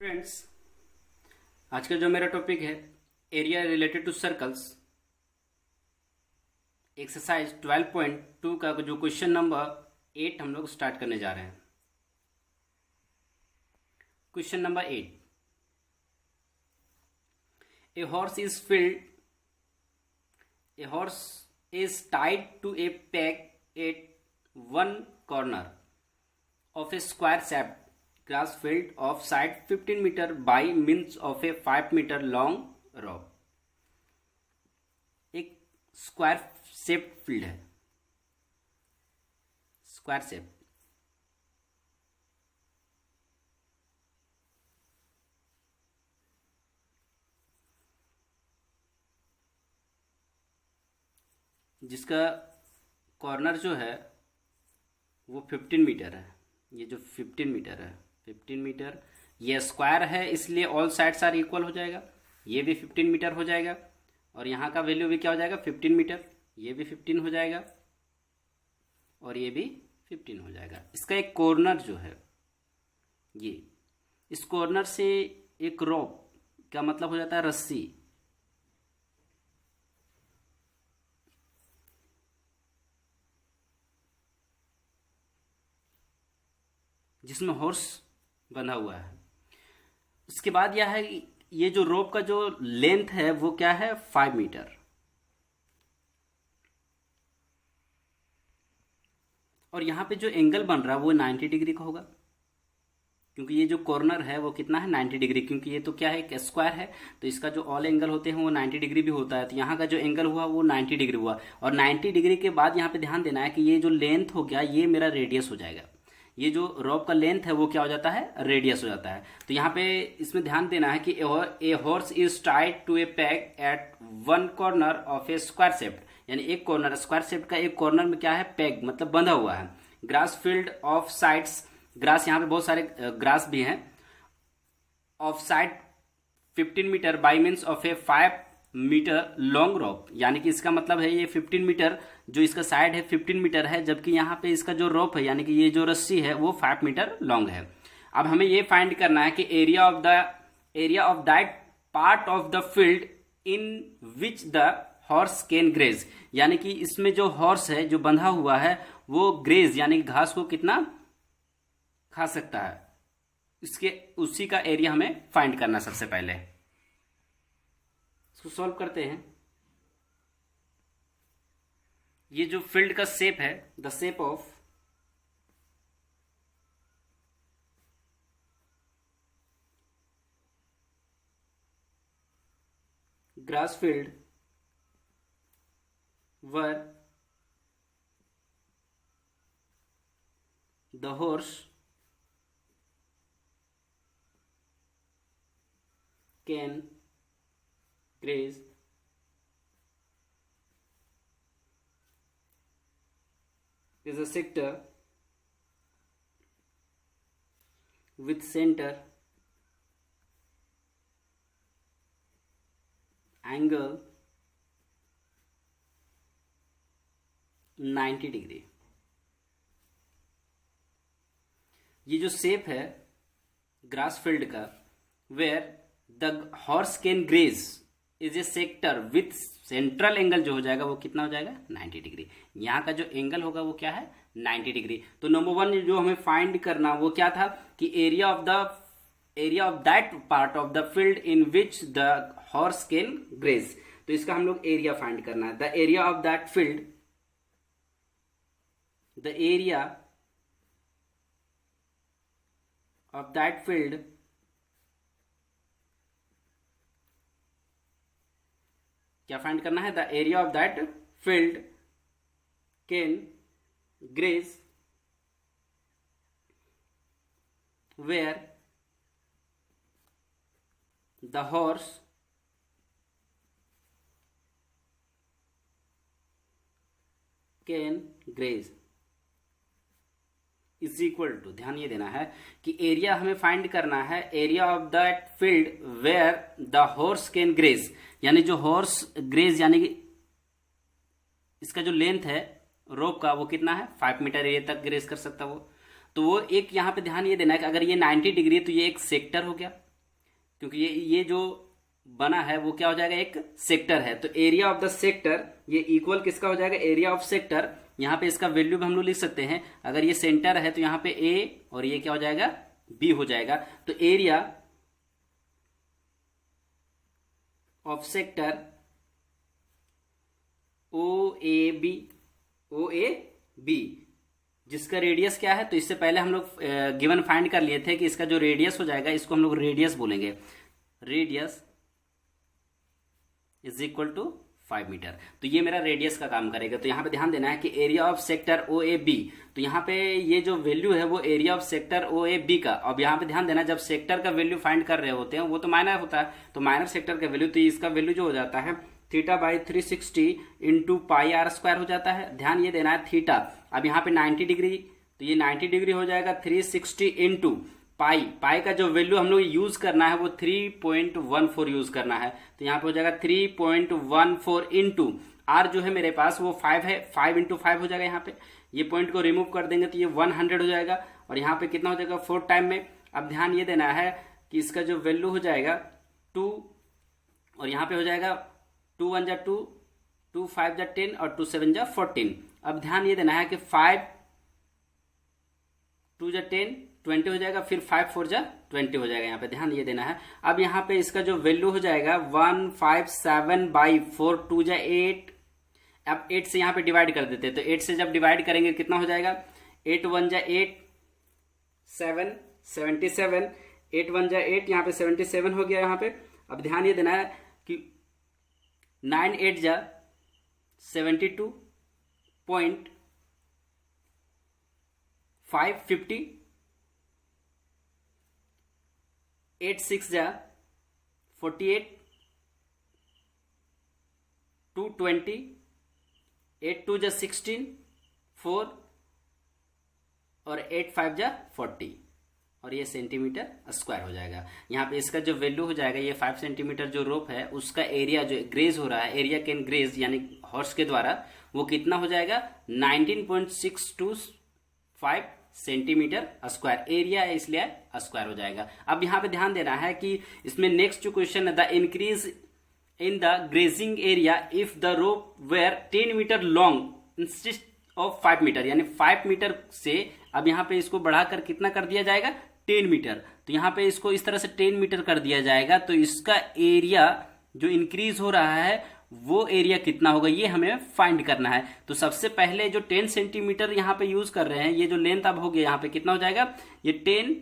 Friends, आज का जो मेरा टॉपिक है area related to circles, exercise 12.2 का जो क्वेश्चन नंबर 8 हम लोग स्टार्ट करने जा रहे हैं। Question number 8, a horse is tied to a peg at one corner of a square shaped grass field of side 15 meter by means of a 5 meter long rope। एक square shape field है, square shape, जिसका corner जो है वो 15 metre है। ये जो 15 metre है, 15 मीटर, ये स्क्वायर है इसलिए ऑल साइड्स आर इक्वल हो जाएगा। ये भी 15 मीटर हो जाएगा और यहाँ का वैल्यू भी क्या हो जाएगा 15 मीटर। ये भी 15 हो जाएगा और ये भी 15 हो जाएगा। इसका एक कॉर्नर जो है, ये इस कॉर्नर से एक रोप का मतलब हो जाता है रस्सी, जिसमें हॉर्स बंधा हुआ है। उसके बाद यह है, ये जो रोप का जो लेंथ है वो क्या है 5 मीटर। और यहाँ पे जो एंगल बन रहा है वो 90 डिग्री का होगा, क्योंकि ये जो कॉर्नर है वो कितना है 90 डिग्री, क्योंकि ये तो क्या है एक स्क्वायर है, तो इसका जो ऑल एंगल होते हैं वो 90 डिग्री भी होता है। तो यहाँ का जो एंगल हुआ वो 90 डिग्री हुआ। और 90 डिग्री के बाद यहाँ पे ध्यान देना है कि ये जो लेंथ हो गया ये मेरा रेडियस हो जाएगा। ये जो रोप का लेंथ है वो क्या हो जाता है रेडियस हो जाता है। तो यहाँ पे इसमें ध्यान देना है कि a horse is tied to a peg at one corner of a square shaped, यानी एक कॉर्नर, स्क्वायर शेप्ड का एक कॉर्नर में क्या है पेग मतलब बंधा हुआ है। Grass field of sides, grass यहाँ पे बहुत सारे ग्रास भी हैं, of side 15 metre by means of a 5 metre long rope, यानी कि इसका मतलब है ये 15 मीटर जो इसका साइड है 15 मीटर है, जबकि यहाँ पे इसका जो रोप है यानी कि ये जो रस्सी है वो 5 मीटर लॉन्ग है। अब हमें ये फाइंड करना है कि area of that part of the field in which the horse can graze, यानी कि इसमें जो हॉर्स है जो बंधा हुआ है वो ग्रेज यानी कि घास को कितना खा सकता है, इसके उसी का एरिया हमें फाइंड करना सबसे पहले। इसको सॉल्व करते हैं। ये जो फील्ड का शेप है, the shape of grass field where the horse can graze is a sector with center angle 90 degree. ये जो शेप है ग्रास फील्ड का, where the horse can graze is a sector with central angle जो हो जाएगा वो कितना हो जाएगा 90 डिग्री। यहाँ का जो एंगल होगा वो क्या है 90 डिग्री। तो नंबर 1 जो हमें फाइंड करना वो क्या था कि area of that part of the field in which the horse can graze. तो इसका हम लोग एरिया फाइंड करना है। The area of that field, the area of that field क्या फाइंड करना है, the area of that field can graze where the horse can graze is equal to, ध्यान ये देना है कि एरिया हमें फाइंड करना है area of that field where the horse can graze, यानी जो हॉर्स ग्रेज यानी कि इसका जो लेंथ है रोप का वो कितना है 5 मीटर एरिया तक ग्रेज कर सकता वो। तो वो एक यहाँ पे ध्यान ये देना है कि अगर ये 90 डिग्री तो ये एक सेक्टर हो गया, क्योंकि ये जो बना है वो क्या हो जाएगा, एक सेक्टर है, तो एरिया ऑफ द सेक्टर ये इक्वल किसका हो जाएगा, एरिया ऑफ सेक्टर। यहाँ पे इसका वैल्यू भी हम लोग लिख सकते हैं, अगर ये सेंटर है तो यहाँ पे ए और ये क्या हो जाएगा, बी हो जाएगा। तो area of sector O A B जिसका रेडियस क्या है, तो इससे पहले हम लोग गिवन फाइंड कर लिए थे कि इसका जो रेडियस हो जाएगा इसको हम लोग रेडियस बोलेंगे, radius is equal to 5 metre. तो ये मेरा रेडियस का काम करेगा। तो यहाँ पे ध्यान देना है कि area of sector O A B, तो यहाँ पे ये जो वैल्यू है वो area of sector O A B का। अब यहाँ पे ध्यान देना, जब सेक्टर का वैल्यू फाइंड कर रहे होते हैं वो तो माइनर होता है, तो माइनर सेक्टर का वैल्यू, तो इसका वैल्यू जो हो जाता है theta by 360 into pi R square हो जाता है। ध्यान ये देना है थीटा, अब यहाँ पे 90 डिग्री, तो ये 90 डिग्री हो जाएगा 360 इंटू पाई, पाई का जो वैल्यू हम लोग यूज करना है वो 3.14 यूज करना है, तो यहाँ पे हो जाएगा 3.14 इंटू आर जो है मेरे पास वो 5 है, 5 इंटू 5 हो जाएगा। यहाँ पे ये पॉइंट को रिमूव कर देंगे तो ये 100 हो जाएगा, और यहाँ पे कितना हो जाएगा 4 टाइम में। अब ध्यान ये देना है कि इसका जो वैल्यू हो जाएगा 2, और यहाँ पे हो जाएगा 2 1 जा 2, 2 5 जा 10 और 2 7 जा 14। अब ध्यान ये देना है कि 5 2 जा 10 20 हो जाएगा, फिर 5 4 जा 20 हो जाएगा, यहाँ पे ध्यान ये देना है। अब यहाँ पे इसका जो वैल्यू हो जाएगा 157 बाई 4, 2 जा 8, अब 8 से यहाँ पे डिवाइड कर देते हैं, तो 8 से जब डिवाइड करेंगे कितना हो जाएगा, 8 1 जा 8 7 77, 8 1 जा 8, यहाँ पे 77 हो गया यहाँ पे। अब ध्यान ये देना है कि 9 8 जा 72.550, 8 6 जा 48, 220, 8 2 जा 16, 4 और 8 5 जा 40, और ये सेंटीमीटर स्क्वायर हो जाएगा। यहाँ पे इसका जो वैल्यू हो जाएगा, ये 5 सेंटीमीटर जो रोप है उसका एरिया जो ग्रेज हो रहा है, एरिया कैन ग्रेज यानी हॉर्स के द्वारा, वो कितना हो जाएगा 19.625 सेंटीमीटर स्क्वायर। एरिया है इसलिए स्क्वायर हो जाएगा। अब यहाँ पे ध्यान देना है कि इसमें नेक्स्ट जो क्वेश्चन है, the increase in the grazing area if the rope were 10 metre long instead of 5 metre, यानी 5 मीटर से अब यहाँ पे इसको बढ़ाकर कितना कर दिया जाएगा 10 मीटर, तो यहाँ पे इसको इस तरह से 10 मीटर कर दिया जाएगा, तो इसका एरिया जो इंक्रीज हो रहा है वो एरिया कितना होगा ये हमें फाइंड करना है। तो सबसे पहले जो 10 सेंटीमीटर यहाँ पे यूज कर रहे हैं, ये जो लेंथ अब हो गया यहाँ पे कितना हो जाएगा, ये 10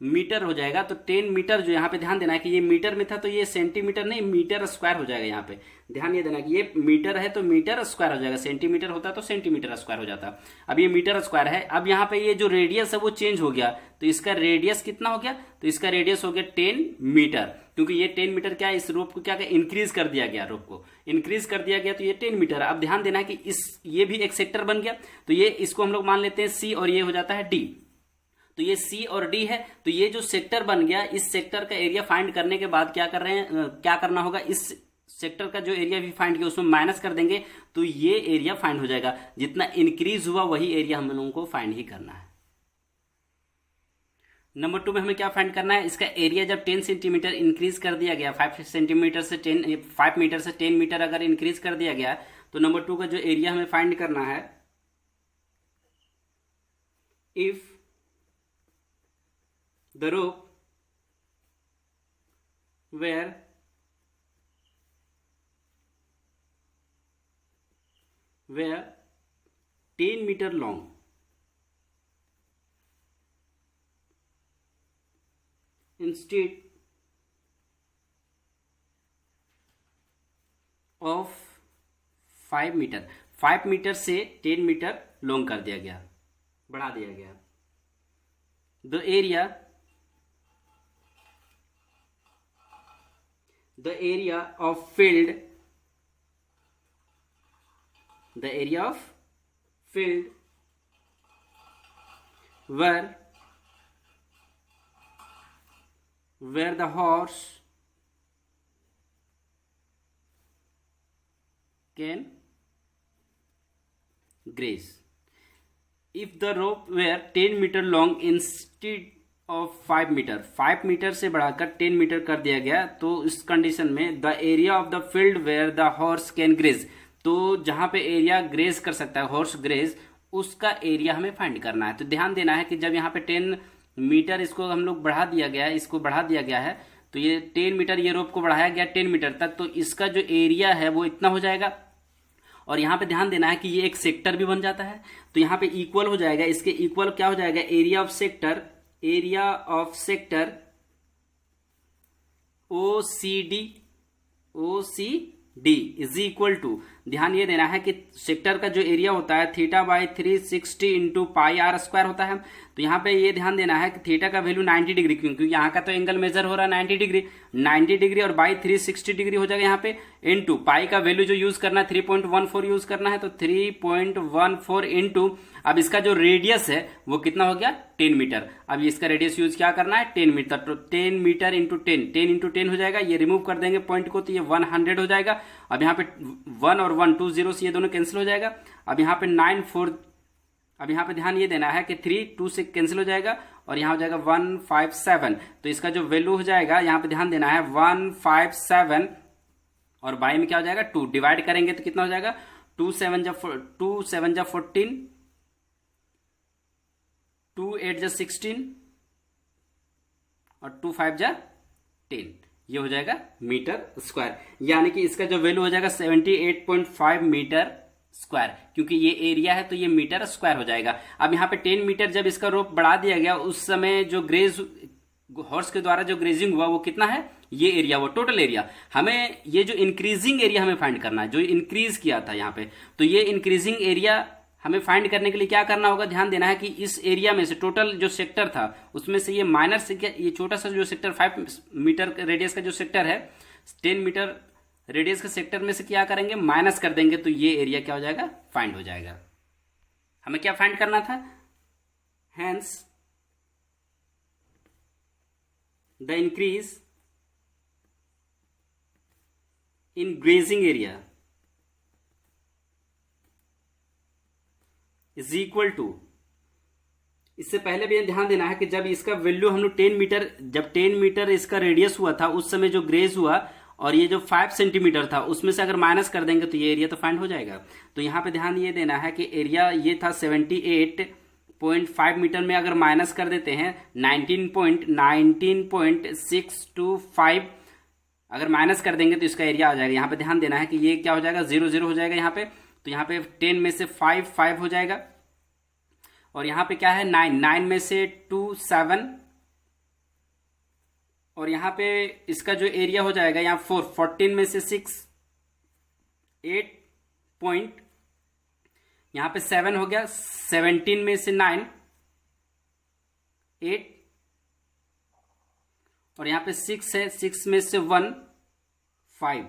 मीटर हो जाएगा। तो 10 मीटर जो यहाँ पे ध्यान देना है कि ये मीटर में था, तो ये सेंटीमीटर नहीं मीटर स्क्वायर हो जाएगा। यहाँ पे ध्यान ये देना कि ये मीटर है तो मीटर स्क्वायर हो जाएगा, सेंटीमीटर होता तो सेंटीमीटर स्क्वायर हो जाता। अब ये मीटर स्क्वायर है। अब यहाँ पे ये जो रेडियस है वो चेंज हो गया, तो इसका रेडियस कितना हो गया, तो इसका रेडियस हो गया 10 मीटर, क्योंकि ये 10 मीटर क्या है, इस रोप को क्या इंक्रीज कर दिया गया, रोप को इंक्रीज कर दिया गया, तो ये 10 मीटर। अब ध्यान देना है कि ये भी एक सेक्टर बन गया, तो ये इसको हम लोग मान लेते हैं सी और ये हो जाता है डी। तो ये सी और डी है, तो ये जो सेक्टर बन गया, इस सेक्टर का एरिया फाइंड करने के बाद क्या कर रहे हैं, क्या करना होगा, इस सेक्टर का जो एरिया भी फाइंड किया उसमें माइनस कर देंगे, तो ये एरिया फाइंड हो जाएगा। जितना इंक्रीज हुआ वही एरिया हम लोगों को फाइंड ही करना है। नंबर 2 में हमें क्या फाइंड करना है, इसका एरिया जब 10 सेंटीमीटर इंक्रीज कर दिया गया, 5 सेंटीमीटर से 5 मीटर से 10 मीटर अगर इंक्रीज कर दिया गया, तो नंबर 2 का जो एरिया हमें फाइंड करना है, if the rope where were 10 meter long instead of 5 metre, 5 metre से 10 मीटर लॉन्ग कर दिया गया, बढ़ा दिया गया। The area of field where the horse can graze. If the rope were 10 meter long instead of 5 metre, 5 metre से बढ़ाकर 10 metre कर दिया गया। तो इस कंडीशन में the area of the field where the horse can graze, तो जहां पे एरिया ग्रेज कर सकता है, हॉर्स ग्रेज, उसका एरिया हमें फाइंड करना है। तो ध्यान देना है कि जब यहाँ पे 10 मीटर इसको हम लोग बढ़ा दिया गया है, इसको बढ़ा दिया गया है, तो ये 10 मीटर ये रोप को बढ़ाया गया 10 मीटर तक, तो इसका जो एरिया है वो इतना हो जाएगा। और यहाँ पे ध्यान देना है कि ये एक सेक्टर भी बन जाता है, तो यहाँ पे इक्वल हो जाएगा, इसके इक्वल क्या हो जाएगा, area of sector, area of sector OCD is equal to, ध्यान ये देना है कि सेक्टर का जो एरिया होता है θ/360 इंटू पाई आर स्क्वायर होता है। तो यहाँ पे ये ध्यान देना है कि थीटा का वैल्यू 90 डिग्री, क्योंकि यहाँ का तो एंगल मेजर हो रहा है 90 डिग्री, 90 डिग्री और बाई 360 डिग्री हो जाएगा यहाँ पे, इंटू पाई का वैल्यू जो यूज करना है 3.14 यूज करना है, तो 3.14 इंटू, अब इसका जो रेडियस है वो कितना हो गया 10 मीटर। अब इसका रेडियस यूज क्या करना है 10 मीटर, तो 10 मीटर इंटू 10, 10 इंटू 10 हो जाएगा, ये रिमूव कर देंगे पॉइंट को तो ये 100 हो जाएगा। अब यहाँ पे 1 और 1 2 0 से ये दोनों कैंसिल हो जाएगा। अब यहाँ पे 9 4, अब यहाँ पे ध्यान ये देना है कि 3 2 से कैंसिल हो जाएगा और यहाँ हो जाएगा 157, तो इसका जो वैल्यू हो जाएगा यहाँ पे ध्यान देना है 157 और बाई में क्या हो जाएगा 2, डिवाइड करेंगे तो कितना हो जाएगा 2 7 जा 14, 2 8 जा 16 और 2 5 जा 10, ये हो जाएगा मीटर स्क्वायर। यानी कि इसका जो वैल्यू हो जाएगा 78.5 मीटर स्क्वायर, क्योंकि ये एरिया है तो ये मीटर स्क्वायर हो जाएगा। अब यहाँ पे 10 मीटर जब इसका रोप बढ़ा दिया गया, उस समय जो ग्रेज हॉर्स के द्वारा जो ग्रेजिंग हुआ वो कितना है, ये एरिया, वो टोटल एरिया। हमें ये जो इंक्रीजिंग एरिया हमें फाइंड करना है, जो इंक्रीज किया था यहाँ पे, तो ये इंक्रीजिंग एरिया हमें फाइंड करने के लिए क्या करना होगा, ध्यान देना है कि इस एरिया में से टोटल जो सेक्टर था उसमें से ये माइनर से ये छोटा सा जो सेक्टर 5 मीटर रेडियस का जो सेक्टर है, 10 मीटर रेडियस के सेक्टर में से क्या करेंगे माइनस कर देंगे, तो ये एरिया क्या हो जाएगा फाइंड हो जाएगा। हमें क्या फाइंड करना था, hence the increase in grazing area is equal to, इससे पहले भी ध्यान देना है कि जब इसका वैल्यू हम लोग 10 मीटर, जब 10 मीटर इसका रेडियस हुआ था उस समय जो ग्रेज हुआ और ये जो 5 सेंटीमीटर था उसमें से अगर माइनस कर देंगे तो ये एरिया तो फाइंड हो जाएगा। तो यहाँ पे ध्यान ये देना है कि एरिया ये था 78.5 मीटर में अगर माइनस कर देते हैं 19.625 अगर माइनस कर देंगे तो इसका एरिया आ जाएगा। यहाँ पे ध्यान देना है कि ये क्या हो जाएगा 0 0 हो जाएगा यहाँ पे, तो यहाँ पे 10 में से 5 5 हो जाएगा और यहाँ पे क्या है 9 9 में से 2 7 और यहाँ पे इसका जो एरिया हो जाएगा यहाँ 4 14 में से 6 8 पॉइंट, यहाँ पे 7 हो गया, 17 में से 9 8 और यहाँ पे 6 है, 6 में से 1 5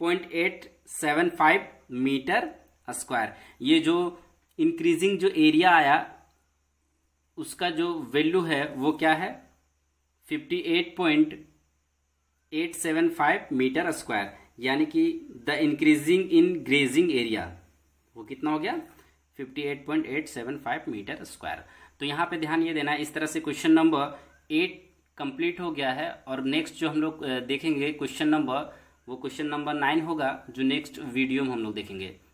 58.875 मीटर स्क्वायर। ये जो इंक्रीजिंग जो एरिया आया उसका जो वैल्यू है वो क्या है 58.875 मीटर स्क्वायर, यानी कि the increasing in grazing area वो कितना हो गया 58.875 मीटर स्क्वायर। तो यहाँ पे ध्यान ये देना है, इस तरह से क्वेश्चन नंबर 8 कंप्लीट हो गया है और नेक्स्ट जो हम लोग देखेंगे क्वेश्चन नंबर, वो क्वेश्चन नंबर 9 होगा जो नेक्स्ट वीडियो में हम लोग देखेंगे।